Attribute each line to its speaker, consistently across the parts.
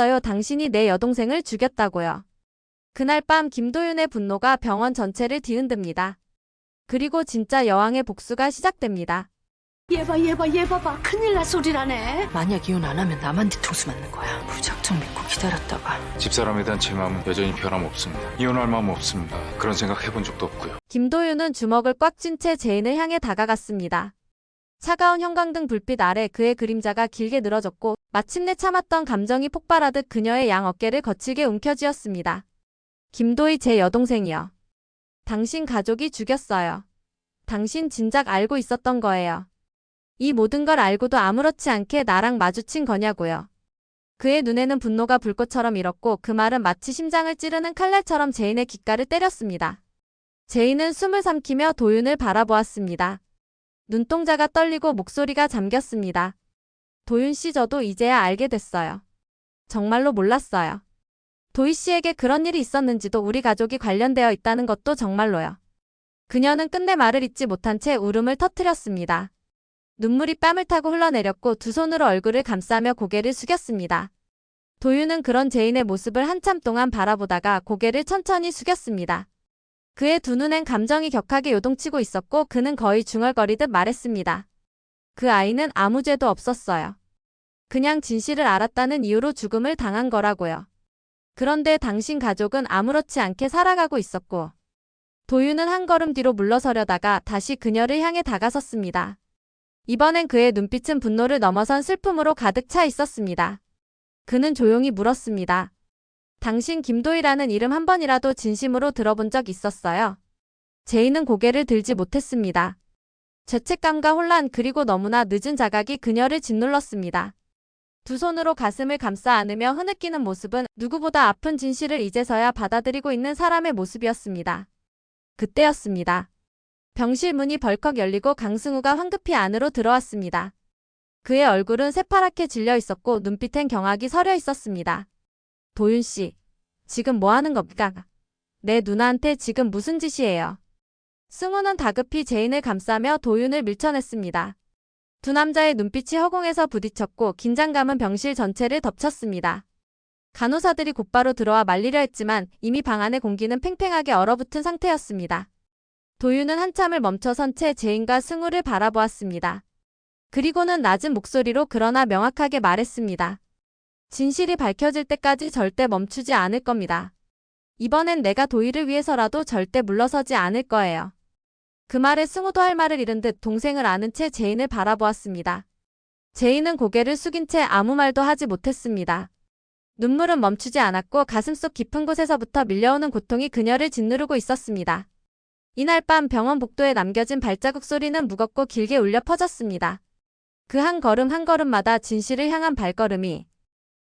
Speaker 1: 미쳤어요. 당신이 내 여동생을 죽였다고요. 그날 밤 김도윤의 분노가 병원 전체를 뒤흔듭니다. 그리고 진짜 여왕의 복수가 시작됩니다.
Speaker 2: 얘 봐봐. 큰일 날 소리라네.
Speaker 3: 만약 이혼 안 하면 나만 뒤통수 맞는 거야. 무작정 믿고 기다렸다가.
Speaker 4: 집사람에 대한 제 마음은 여전히 변함없습니다. 이혼할 마음 없습니다. 그런 생각 해본 적도 없고요.
Speaker 1: 김도윤은 주먹을 꽉 쥔 채 제인을 향해 다가갔습니다. 차가운 형광등 불빛 아래 그의 그림자가 길게 늘어졌고 마침내 참았던 감정이 폭발하듯 그녀의 양 어깨를 거칠게 움켜쥐었습니다. 김도희 제 여동생이요. 당신 가족이 죽였어요. 당신 진작 알고 있었던 거예요. 이 모든 걸 알고도 아무렇지 않게 나랑 마주친 거냐고요. 그의 눈에는 분노가 불꽃처럼 일었고 그 말은 마치 심장을 찌르는 칼날처럼 제인의 귓가를 때렸습니다. 제인은 숨을 삼키며 도윤을 바라보았습니다. 눈동자가 떨리고 목소리가 잠겼습니다. 도윤 씨, 저도 이제야 알게 됐어요. 정말로 몰랐어요. 도희 씨에게 그런 일이 있었는지도 우리 가족이 관련되어 있다는 것도 정말로요. 그녀는 끝내 말을 잇지 못한 채 울음을 터뜨렸습니다. 눈물이 뺨을 타고 흘러내렸고 두 손으로 얼굴을 감싸며 고개를 숙였습니다. 도윤은 그런 제인의 모습을 한참 동안 바라보다가 고개를 천천히 숙였습니다. 그의 두 눈엔 감정이 격하게 요동치고 있었고 그는 거의 중얼거리듯 말했습니다. 그 아이는 아무 죄도 없었어요. 그냥 진실을 알았다는 이유로 죽음을 당한 거라고요. 그런데 당신 가족은 아무렇지 않게 살아가고 있었고. 도윤은 한 걸음 뒤로 물러서려다가 다시 그녀를 향해 다가섰습니다. 이번엔 그의 눈빛은 분노를 넘어선 슬픔으로 가득 차 있었습니다. 그는 조용히 물었습니다. 당신 김도희라는 이름 한 번이라도 진심으로 들어본 적 있었어요? 제인은 고개를 들지 못했습니다. 죄책감과 혼란 그리고 너무나 늦은 자각이 그녀를 짓눌렀습니다. 두 손으로 가슴을 감싸 안으며 흐느끼는 모습은 누구보다 아픈 진실을 이제서야 받아들이고 있는 사람의 모습이었습니다. 그때였습니다. 병실 문이 벌컥 열리고 강승우가 황급히 안으로 들어왔습니다. 그의 얼굴은 새파랗게 질려 있었고 눈빛엔 경악이 서려 있었습니다. 도윤 씨, 지금 뭐 하는 겁니까? 내 누나한테 지금 무슨 짓이에요? 승우는 다급히 제인을 감싸며 도윤을 밀쳐냈습니다. 두 남자의 눈빛이 허공에서 부딪혔고 긴장감은 병실 전체를 덮쳤습니다. 간호사들이 곧바로 들어와 말리려 했지만 이미 방 안의 공기는 팽팽하게 얼어붙은 상태였습니다. 도윤은 한참을 멈춰선 채 제인과 승우를 바라보았습니다. 그리고는 낮은 목소리로 그러나 명확하게 말했습니다. 진실이 밝혀질 때까지 절대 멈추지 않을 겁니다. 이번엔 내가 도희를 위해서라도 절대 물러서지 않을 거예요. 그 말에 승우도 할 말을 잃은 듯 동생을 아는 채 제인을 바라보았습니다. 제인은 고개를 숙인 채 아무 말도 하지 못했습니다. 눈물은 멈추지 않았고 가슴속 깊은 곳에서부터 밀려오는 고통이 그녀를 짓누르고 있었습니다. 이날 밤 병원 복도에 남겨진 발자국 소리는 무겁고 길게 울려 퍼졌습니다. 그 한 걸음 한 걸음마다 진실을 향한 발걸음이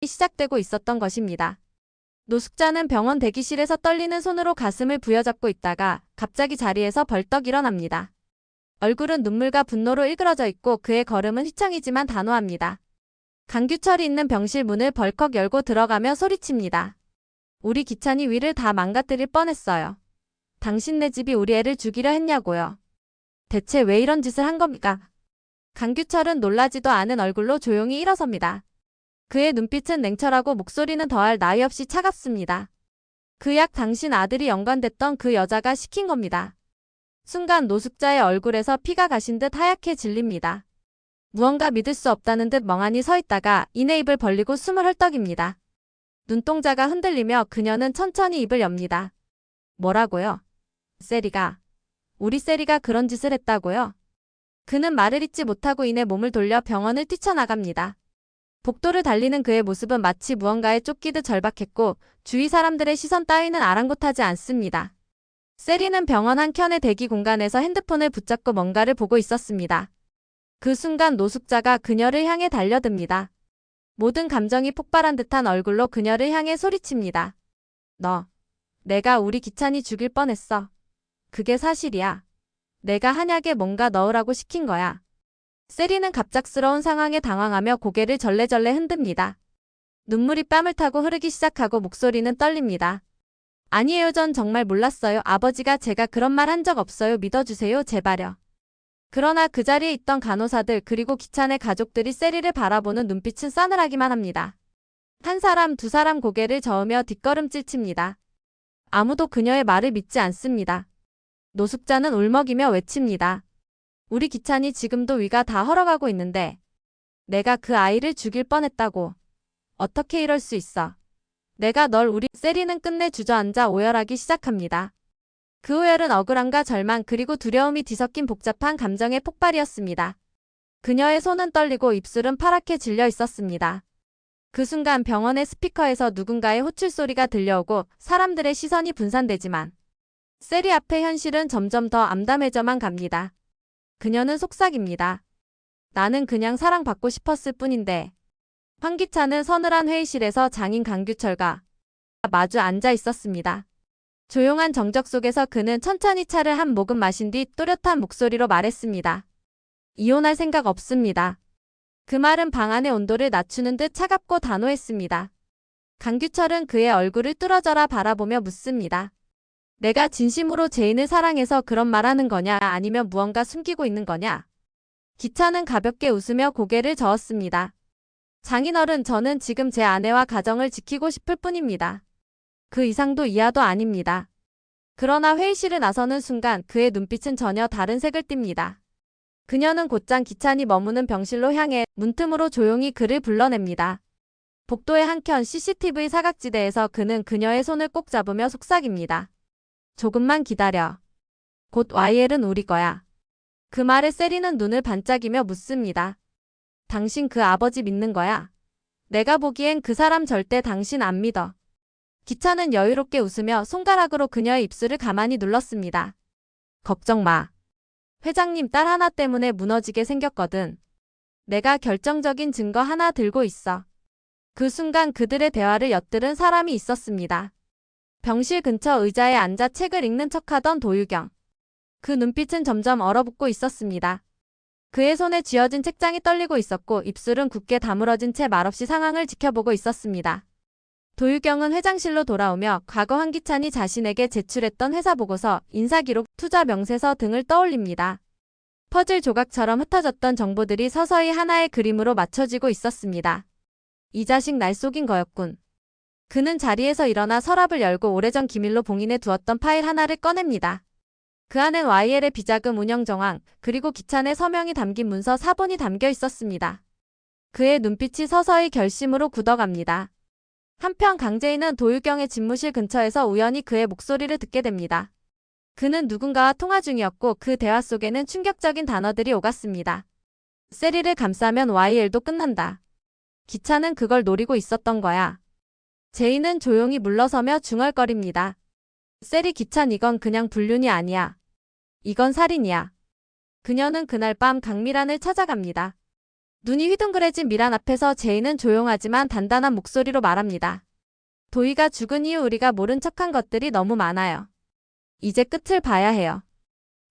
Speaker 1: 시작되고 있었던 것입니다. 노숙자는 병원 대기실에서 떨리는 손으로 가슴을 부여잡고 있다가 갑자기 자리에서 벌떡 일어납니다. 얼굴은 눈물과 분노로 일그러져 있고 그의 걸음은 휘청이지만 단호합니다. 강규철이 있는 병실 문을 벌컥 열고 들어가며 소리칩니다. 우리 기찬이 위를 다 망가뜨릴 뻔했어요. 당신네 집이 우리 애를 죽이려 했냐고요. 대체 왜 이런 짓을 한 겁니까? 강규철은 놀라지도 않은 얼굴로 조용히 일어섭니다. 그의 눈빛은 냉철하고 목소리는 더할 나위 없이 차갑습니다. 그 약 당신 아들이 연관됐던 그 여자가 시킨 겁니다. 순간 노숙자의 얼굴에서 피가 가신 듯 하얗게 질립니다. 무언가 믿을 수 없다는 듯 멍하니 서 있다가 이내 입을 벌리고 숨을 헐떡입니다. 눈동자가 흔들리며 그녀는 천천히 입을 엽니다. 뭐라고요? 세리가. 우리 세리가 그런 짓을 했다고요? 그는 말을 잇지 못하고 이내 몸을 돌려 병원을 뛰쳐나갑니다. 복도를 달리는 그의 모습은 마치 무언가에 쫓기듯 절박했고 주위 사람들의 시선 따위는 아랑곳하지 않습니다. 세리는 병원 한켠의 대기 공간에서 핸드폰을 붙잡고 뭔가를 보고 있었습니다. 그 순간 노숙자가 그녀를 향해 달려듭니다. 모든 감정이 폭발한 듯한 얼굴로 그녀를 향해 소리칩니다. 너, 내가 우리 기찬이 죽일 뻔했어. 그게 사실이야. 내가 한약에 뭔가 넣으라고 시킨 거야. 세리는 갑작스러운 상황에 당황하며 고개를 절레절레 흔듭니다. 눈물이 뺨을 타고 흐르기 시작하고 목소리는 떨립니다. 아니에요, 전 정말 몰랐어요. 아버지가 제가 그런 말 한 적 없어요. 믿어주세요, 제발요. 그러나 그 자리에 있던 간호사들 그리고 기찬의 가족들이 세리를 바라보는 눈빛은 싸늘하기만 합니다. 한 사람, 두 사람 고개를 저으며 뒷걸음질 칩니다. 아무도 그녀의 말을 믿지 않습니다. 노숙자는 울먹이며 외칩니다. 우리 기찬이 지금도 위가 다 헐어가고 있는데 내가 그 아이를 죽일 뻔했다고. 어떻게 이럴 수 있어. 내가 널 우리 세리는 끝내 주저앉아 오열하기 시작합니다. 그 오열은 억울함과 절망 그리고 두려움이 뒤섞인 복잡한 감정의 폭발이었습니다. 그녀의 손은 떨리고 입술은 파랗게 질려 있었습니다. 그 순간 병원의 스피커에서 누군가의 호출 소리가 들려오고 사람들의 시선이 분산되지만 세리 앞의 현실은 점점 더 암담해져만 갑니다. 그녀는 속삭입니다. 나는 그냥 사랑받고 싶었을 뿐인데. 황기찬은 서늘한 회의실에서 장인 강규철과 마주 앉아 있었습니다. 조용한 정적 속에서 그는 천천히 차를 한 모금 마신 뒤 또렷한 목소리로 말했습니다. 이혼할 생각 없습니다. 그 말은 방 안의 온도를 낮추는 듯 차갑고 단호했습니다. 강규철은 그의 얼굴을 뚫어져라 바라보며 묻습니다. 내가 진심으로 제인을 사랑해서 그런 말하는 거냐 아니면 무언가 숨기고 있는 거냐? 기찬은 가볍게 웃으며 고개를 저었습니다. 장인어른 저는 지금 제 아내와 가정을 지키고 싶을 뿐입니다. 그 이상도 이하도 아닙니다. 그러나 회의실을 나서는 순간 그의 눈빛은 전혀 다른 색을 띱니다. 그녀는 곧장 기찬이 머무는 병실로 향해 문틈으로 조용히 그를 불러냅니다. 복도의 한켠 CCTV 사각지대에서 그는 그녀의 손을 꼭 잡으며 속삭입니다. 조금만 기다려. 곧 YL은 우리 거야. 그 말에 세리는 눈을 반짝이며 묻습니다. 당신 그 아버지 믿는 거야? 내가 보기엔 그 사람 절대 당신 안 믿어. 기찬은 여유롭게 웃으며 손가락으로 그녀의 입술을 가만히 눌렀습니다. 걱정 마. 회장님 딸 하나 때문에 무너지게 생겼거든. 내가 결정적인 증거 하나 들고 있어. 그 순간 그들의 대화를 엿들은 사람이 있었습니다. 병실 근처 의자에 앉아 책을 읽는 척하던 도유경. 그 눈빛은 점점 얼어붙고 있었습니다. 그의 손에 쥐어진 책장이 떨리고 있었고 입술은 굳게 다물어진 채 말없이 상황을 지켜보고 있었습니다. 도유경은 회장실로 돌아오며 과거 황기찬이 자신에게 제출했던 회사 보고서, 인사기록, 투자 명세서 등을 떠올립니다. 퍼즐 조각처럼 흩어졌던 정보들이 서서히 하나의 그림으로 맞춰지고 있었습니다. 이 자식 날 속인 거였군. 그는 자리에서 일어나 서랍을 열고 오래전 기밀로 봉인해 두었던 파일 하나를 꺼냅니다. 그 안엔 YL의 비자금 운영 정황, 그리고 기찬의 서명이 담긴 문서 4본이 담겨 있었습니다. 그의 눈빛이 서서히 결심으로 굳어갑니다. 한편 강재인은 도유경의 집무실 근처에서 우연히 그의 목소리를 듣게 됩니다. 그는 누군가와 통화 중이었고 그 대화 속에는 충격적인 단어들이 오갔습니다. 세리를 감싸면 YL도 끝난다. 기찬은 그걸 노리고 있었던 거야. 제인은 조용히 물러서며 중얼거립니다. 세리 기찬 이건 그냥 불륜이 아니야. 이건 살인이야. 그녀는 그날 밤 강미란을 찾아갑니다. 눈이 휘둥그레진 미란 앞에서 제인은 조용하지만 단단한 목소리로 말합니다. 도희가 죽은 이후 우리가 모른 척한 것들이 너무 많아요. 이제 끝을 봐야 해요.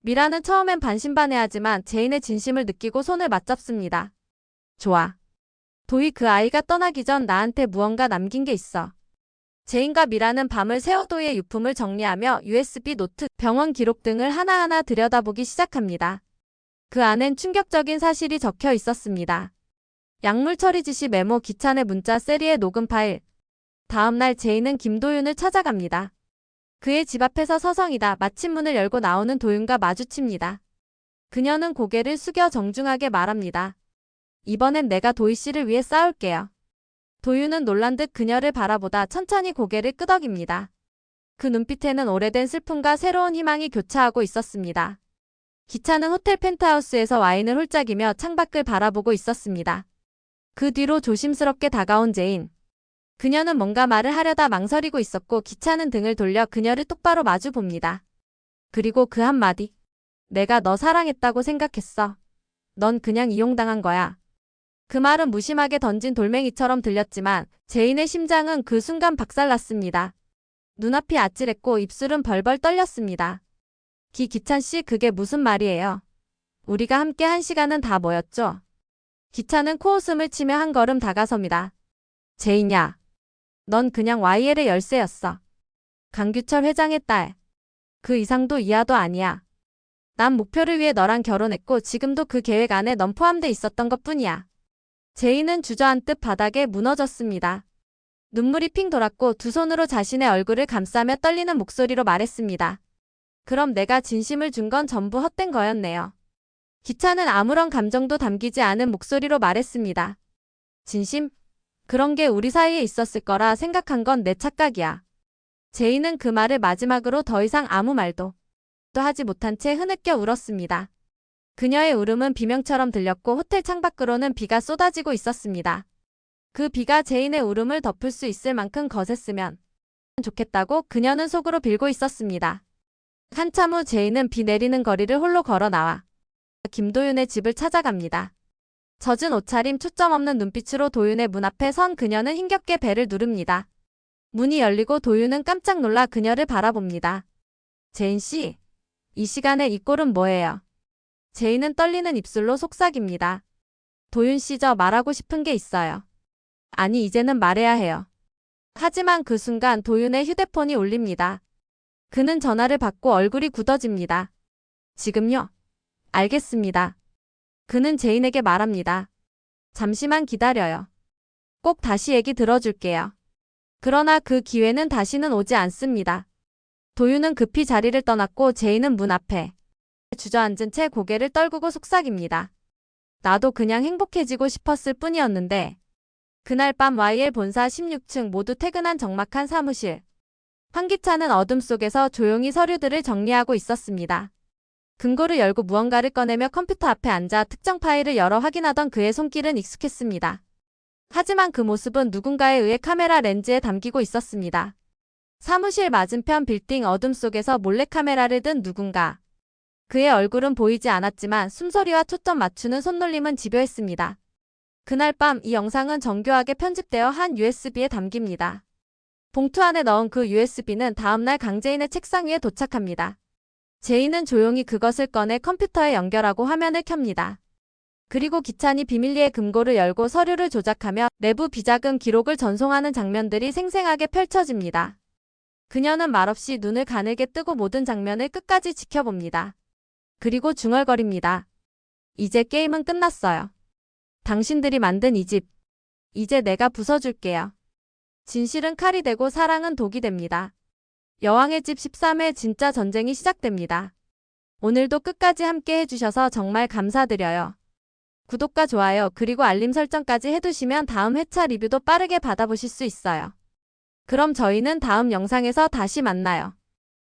Speaker 1: 미란은 처음엔 반신반의하지만 제인의 진심을 느끼고 손을 맞잡습니다. 좋아. 도희 그 아이가 떠나기 전 나한테 무언가 남긴 게 있어. 제인과 미란은 밤을 새워 도희의 유품을 정리하며 USB 노트, 병원 기록 등을 하나하나 들여다보기 시작합니다. 그 안엔 충격적인 사실이 적혀 있었습니다. 약물 처리 지시 메모, 기찬의 문자, 세리의 녹음 파일. 다음날 제인은 김도윤을 찾아갑니다. 그의 집 앞에서 서성이다 마침 문을 열고 나오는 도윤과 마주칩니다. 그녀는 고개를 숙여 정중하게 말합니다. 이번엔 내가 도희 씨를 위해 싸울게요. 도윤은 놀란 듯 그녀를 바라보다 천천히 고개를 끄덕입니다. 그 눈빛에는 오래된 슬픔과 새로운 희망이 교차하고 있었습니다. 기찬은 호텔 펜트하우스에서 와인을 홀짝이며 창밖을 바라보고 있었습니다. 그 뒤로 조심스럽게 다가온 제인. 그녀는 뭔가 말을 하려다 망설이고 있었고 기찬은 등을 돌려 그녀를 똑바로 마주 봅니다. 그리고 그 한마디. 내가 너 사랑했다고 생각했어. 넌 그냥 이용당한 거야. 그 말은 무심하게 던진 돌멩이처럼 들렸지만 제인의 심장은 그 순간 박살났습니다. 눈앞이 아찔했고 입술은 벌벌 떨렸습니다. 기찬 씨 그게 무슨 말이에요? 우리가 함께 한 시간은 다 뭐였죠? 기찬은 코웃음을 치며 한 걸음 다가섭니다. 제인야. 넌 그냥 YL의 열쇠였어. 강규철 회장의 딸. 그 이상도 이하도 아니야. 난 목표를 위해 너랑 결혼했고 지금도 그 계획 안에 넌 포함돼 있었던 것뿐이야. 제인은 주저앉듯 바닥에 무너졌습니다. 눈물이 핑 돌았고 두 손으로 자신의 얼굴을 감싸며 떨리는 목소리로 말했습니다. 그럼 내가 진심을 준 건 전부 헛된 거였네요. 기찬은 아무런 감정도 담기지 않은 목소리로 말했습니다. 진심? 그런 게 우리 사이에 있었을 거라 생각한 건 내 착각이야. 제이는 그 말을 마지막으로 더 이상 아무 말도 또 하지 못한 채 흐느껴 울었습니다. 그녀의 울음은 비명처럼 들렸고 호텔 창밖으로는 비가 쏟아지고 있었습니다. 그 비가 제인의 울음을 덮을 수 있을 만큼 거셌으면 좋겠다고 그녀는 속으로 빌고 있었습니다. 한참 후 제인은 비 내리는 거리를 홀로 걸어 나와 김도윤의 집을 찾아갑니다. 젖은 옷차림, 초점 없는 눈빛으로 도윤의 문 앞에 선 그녀는 힘겹게 벨을 누릅니다. 문이 열리고 도윤은 깜짝 놀라 그녀를 바라봅니다. 제인 씨, 이 시간에 이 꼴은 뭐예요? 제인은 떨리는 입술로 속삭입니다. 도윤 씨, 저 말하고 싶은 게 있어요. 아니, 이제는 말해야 해요. 하지만 그 순간 도윤의 휴대폰이 울립니다. 그는 전화를 받고 얼굴이 굳어집니다. 지금요? 알겠습니다. 그는 제인에게 말합니다. 잠시만 기다려요. 꼭 다시 얘기 들어줄게요. 그러나 그 기회는 다시는 오지 않습니다. 도윤은 급히 자리를 떠났고 제인은 문 앞에 주저앉은 채 고개를 떨구고 속삭입니다. 나도 그냥 행복해지고 싶었을 뿐이었는데. 그날 밤 YL 본사 16층 모두 퇴근한 적막한 사무실. 황기찬은 어둠 속에서 조용히 서류들을 정리하고 있었습니다. 금고를 열고 무언가를 꺼내며 컴퓨터 앞에 앉아 특정 파일을 열어 확인하던 그의 손길은 익숙했습니다. 하지만 그 모습은 누군가에 의해 카메라 렌즈에 담기고 있었습니다. 사무실 맞은편 빌딩 어둠 속에서 몰래카메라를 든 누군가. 그의 얼굴은 보이지 않았지만 숨소리와 초점 맞추는 손놀림은 집요했습니다. 그날 밤 이 영상은 정교하게 편집되어 한 USB에 담깁니다. 봉투 안에 넣은 그 USB는 다음날 강제인의 책상 위에 도착합니다. 제인은 조용히 그것을 꺼내 컴퓨터에 연결하고 화면을 켭니다. 그리고 기찬이 비밀리에 금고를 열고 서류를 조작하며 내부 비자금 기록을 전송하는 장면들이 생생하게 펼쳐집니다. 그녀는 말없이 눈을 가늘게 뜨고 모든 장면을 끝까지 지켜봅니다. 그리고 중얼거립니다. 이제 게임은 끝났어요. 당신들이 만든 이 집, 이제 내가 부숴줄게요. 진실은 칼이 되고 사랑은 독이 됩니다. 여왕의 집 13회 진짜 전쟁이 시작됩니다. 오늘도 끝까지 함께 해주셔서 정말 감사드려요. 구독과 좋아요 그리고 알림 설정까지 해두시면 다음 회차 리뷰도 빠르게 받아보실 수 있어요. 그럼 저희는 다음 영상에서 다시 만나요.